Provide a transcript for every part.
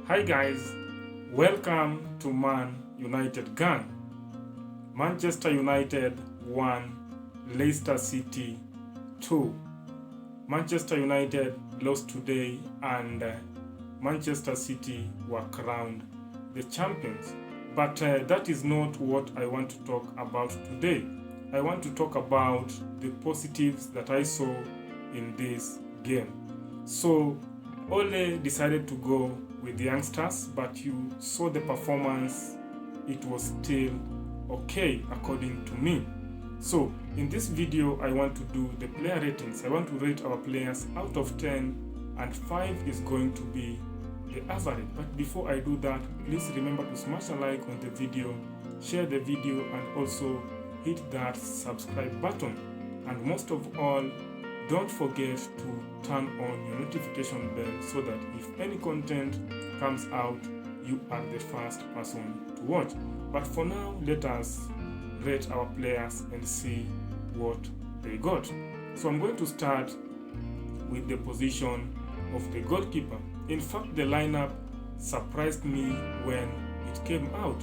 Hi guys, welcome to Man United Gang. Manchester United 1, Leicester City 2. Manchester United lost today and Manchester City were crowned the champions. But that is not what I want to talk about today. I want to talk about the positives that I saw in this game. So Ole decided to go with the youngsters, but you saw the performance, it was still okay according to me. So in this video I want to do the player ratings. I want to rate our players out of 10 and 5 is going to be the average. But before I do that, please remember to smash a like on the video, share the video, and also hit that subscribe button. And most of all, don't forget to turn on your notification bell so that if any content comes out, you are the first person to watch. But for now, let us rate our players and see what they got. So I'm going to start with the position of the goalkeeper. In fact, the lineup surprised me when it came out.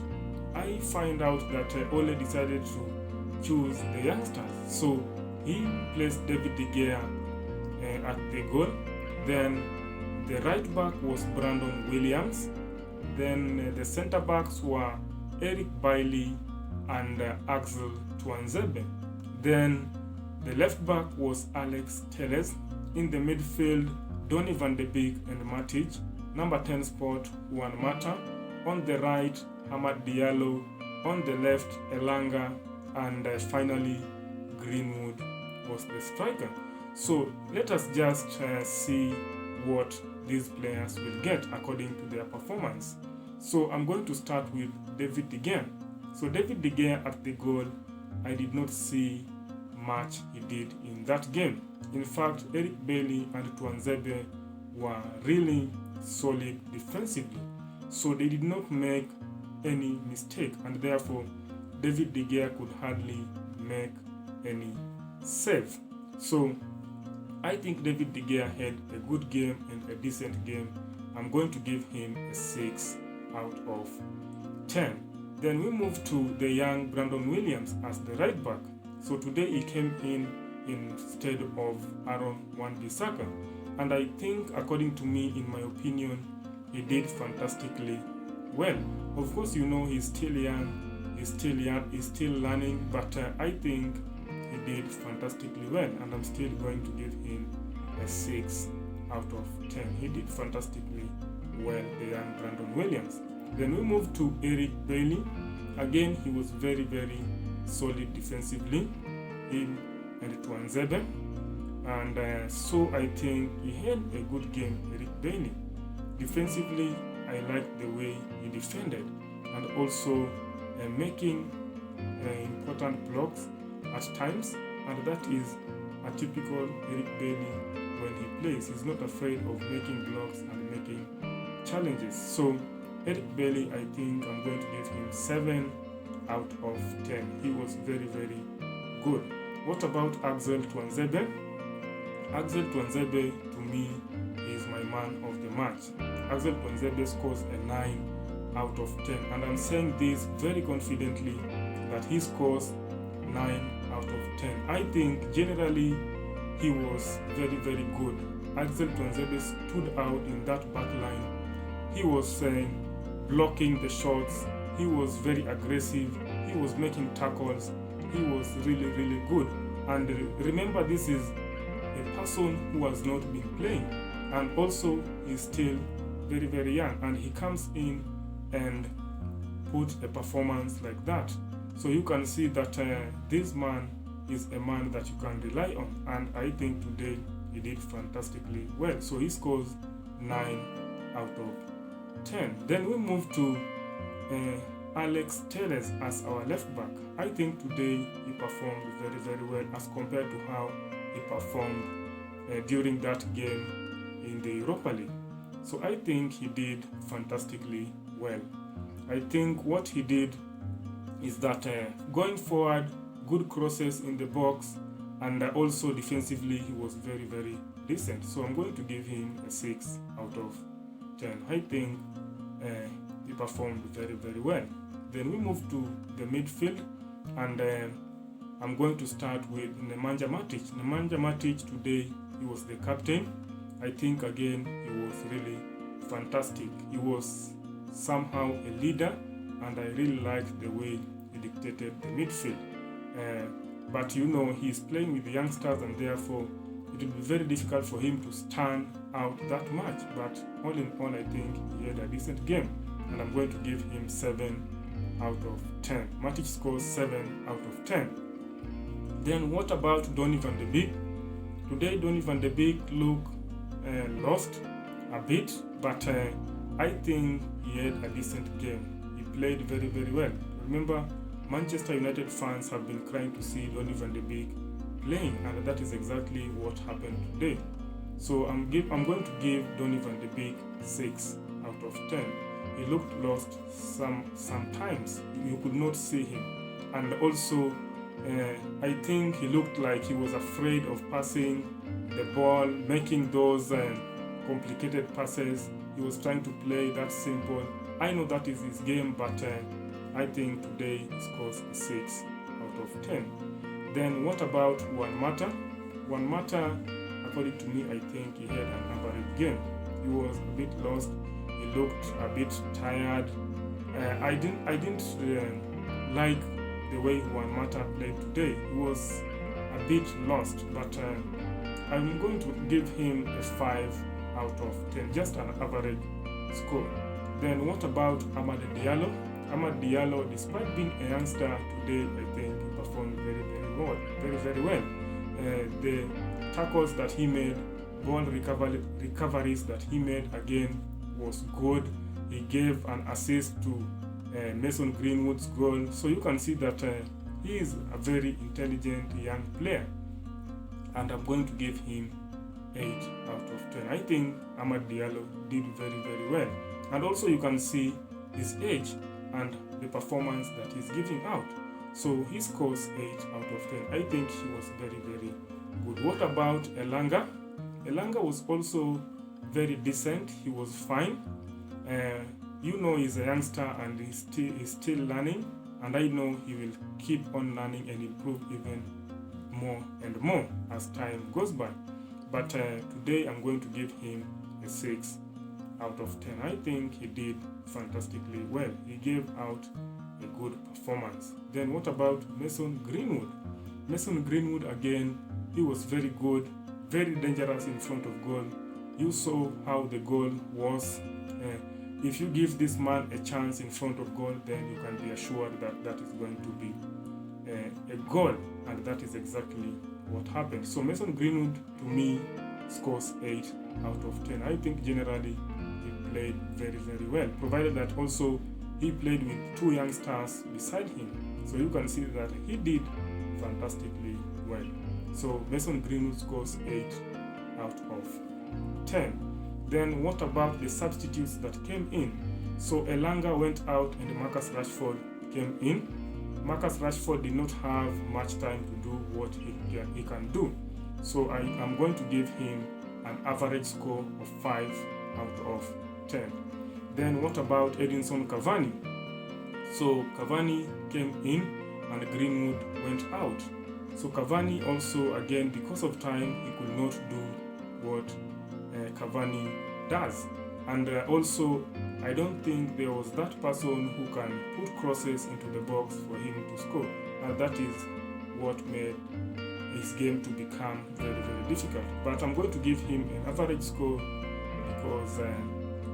I find out that Ole decided to choose the youngsters. So he placed David De Gea at the goal. Then the right back was Brandon Williams. Then the centre backs were Eric Braley and Axel Twenzelbe. Then the left back was Alex Telles. In the midfield, Donny van de Beek and Matic. Number 10 spot, Juan Mata. On the right, Hamad Diallo. On the left, Elanga. And finally, Greenwood was the striker. So let us just see what these players will get according to their performance. So I'm going to start with David De Gea. So David De Gea at the goal, I did not see much he did in that game. In fact, Eric Braley and Twenzelbe were really solid defensively. So they did not make any mistake, and therefore David De Gea could hardly make any save. So I think David De Gea had a good game and a decent game. I'm going to give him a 6 out of 10. Then we move to the young Brandon Williams as the right back. So today he came in instead of Aaron Wan-Bissaka. And I think, according to me, in my opinion, he did fantastically well. Of course, you know, he's still young, he's still learning, but I think he did fantastically well, and I'm still going to give him a 6 out of 10. He did fantastically well, the young Brandon Williams. Then we move to Eric Braley. Again, he was very, very solid defensively, him and Twenzelbe. And so I think he had a good game, Eric Braley. Defensively, I liked the way he defended, and also making important blocks at times, and that is a typical Eric Braley when he plays. He's not afraid of making blocks and making challenges. So Eric Braley, I think I'm going to give him 7 out of 10. He was very, very good. What about Axel Twenzelbe? Axel Twenzelbe, to me, is my man of the match. Axel Twenzelbe scores a 9 out of 10, and I'm saying this very confidently that he scores 9 out of 10. I think generally he was very, very good. Axel Twenzelbe stood out in that back line. He was blocking the shots, he was very aggressive, he was making tackles, he was really, really good. And remember, this is a person who has not been playing, and also he's still very, very young, and he comes in and put a performance like that. So you can see that this man is a man that you can rely on, and I think today he did fantastically well. So he scores 9 out of 10. Then we move to Alex Telles as our left back. I think today he performed very, very well as compared to how he performed during that game in the Europa League. So I think he did fantastically well. I think what he did is that going forward, good crosses in the box, and also defensively he was very, very decent. So I'm going to give him a 6 out of 10. I think he performed very, very well. Then we move to the midfield, and I'm going to start with Nemanja Matic. Nemanja Matic today, he was the captain. I think again he was really fantastic. He was somehow a leader, and I really liked the way he dictated the midfield. But you know, he's playing with the youngsters, and therefore it will be very difficult for him to stand out that much. But all in all, I think he had a decent game, and I'm going to give him 7 out of 10. Matic scores 7 out of 10. Then what about Donny van de Beek? Today Donny van de Beek looked lost a bit, but I think he had a decent game. He played very, very well. Remember, Manchester United fans have been crying to see Donny van de Beek playing, and that is exactly what happened today. So I'm going to give Donny van de Beek 6 out of 10. He looked lost sometimes. You could not see him, and also I think he looked like he was afraid of passing the ball, making those complicated passes. He was trying to play that simple. I know that is his game, but I think today he scores a 6 out of 10. Then what about Juan Mata? Juan Mata, according to me, I think he had an average game. He was a bit lost. He looked a bit tired. I didn't like the way Juan Mata played today. He was a bit lost, but I'm going to give him a 5 out of 10, just an average score. Then what about Amad Diallo? Amad Diallo, despite being a youngster today, I think he performed very, very well. The tackles that he made, ball recoveries that he made again was good. He gave an assist to Mason Greenwood's goal. So you can see that he is a very intelligent young player, and I'm going to give him 8 out of 10. I think Amad Diallo did very, very well. And also you can see his age and the performance that he's giving out. So he scores 8 out of 10. I think he was very, very good. What about Elanga? Elanga was also very decent. He was fine. You know, he's a youngster and he's still learning, and I know he will keep on learning and improve even more and more as time goes by. But today I'm going to give him a 6 out of 10. I think he did fantastically well. He gave out a good performance. Then what about Mason Greenwood? Mason Greenwood again, he was very good, very dangerous in front of goal. You saw how the goal was. If you give this man a chance in front of goal, then you can be assured that that is going to be a goal, and that is exactly what happened. So Mason Greenwood, to me, scores 8 out of 10. I think generally he played very, very well, provided that also he played with 2 youngsters beside him. So you can see that he did fantastically well. So Mason Greenwood scores 8 out of 10. Then what about the substitutes that came in? So Elanga went out and Marcus Rashford came in. Marcus Rashford did not have much time to do what he can do. So I'm going to give him an average score of 5 out of 10. Then what about Edinson Cavani? So Cavani came in and Greenwood went out. So Cavani also, again, because of time, he could not do what Cavani does. And also, I don't think there was that person who can put crosses into the box for him to score. And that is what made his game to become very, very difficult. But I'm going to give him an average score because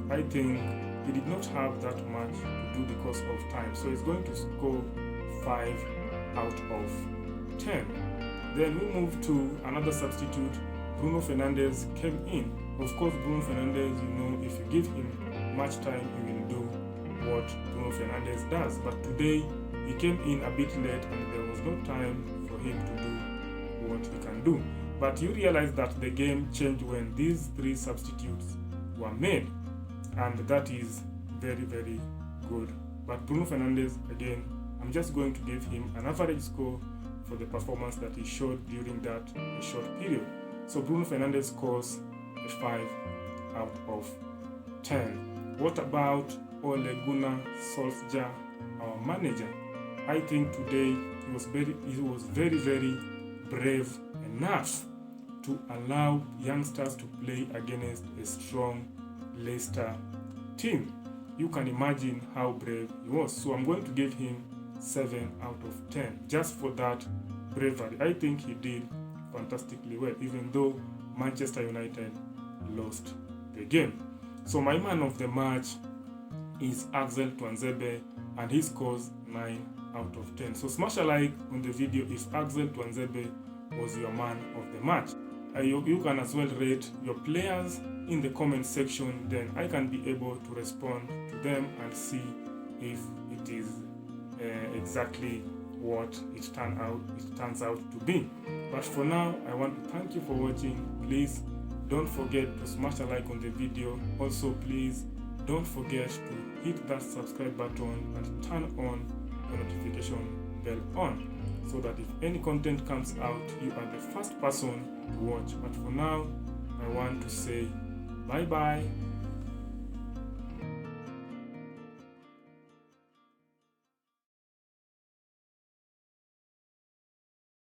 I think he did not have that much to do because of time. So he's going to score 5 out of 10. Then we move to another substitute. Bruno Fernandez came in. Of course, Bruno Fernandez, you know, if you give him much time, he will do what Bruno Fernandez does. But today, he came in a bit late and there was no time for him to do what he can do. But you realize that the game changed when these 3 substitutes were made. And that is very, very good. But Bruno Fernandez, again, I'm just going to give him an average score for the performance that he showed during that short period. So Bruno Fernandez scores a 5 out of 10. What about Ole Gunnar Solskjaer, our manager. I think today he was very brave enough to allow youngsters to play against a strong Leicester team. You can imagine how brave he was. So I'm going to give him 7 out of 10 just for that bravery. I think he did fantastically well, even though Manchester United lost the game. So my man of the match is Axel Twenzelbe, and he scores 9 out of 10. So smash a like on the video if Axel Twenzelbe was your man of the match. You can as well rate your players in the comment section, then I can be able to respond to them and see if it is exactly what it turns out to be. But for now, I want to thank you for watching. Please don't forget to smash a like on the video. Also, please don't forget to hit that subscribe button and turn on the notification bell on, so that if any content comes out, you are the first person to watch. But for now, I want to say bye bye.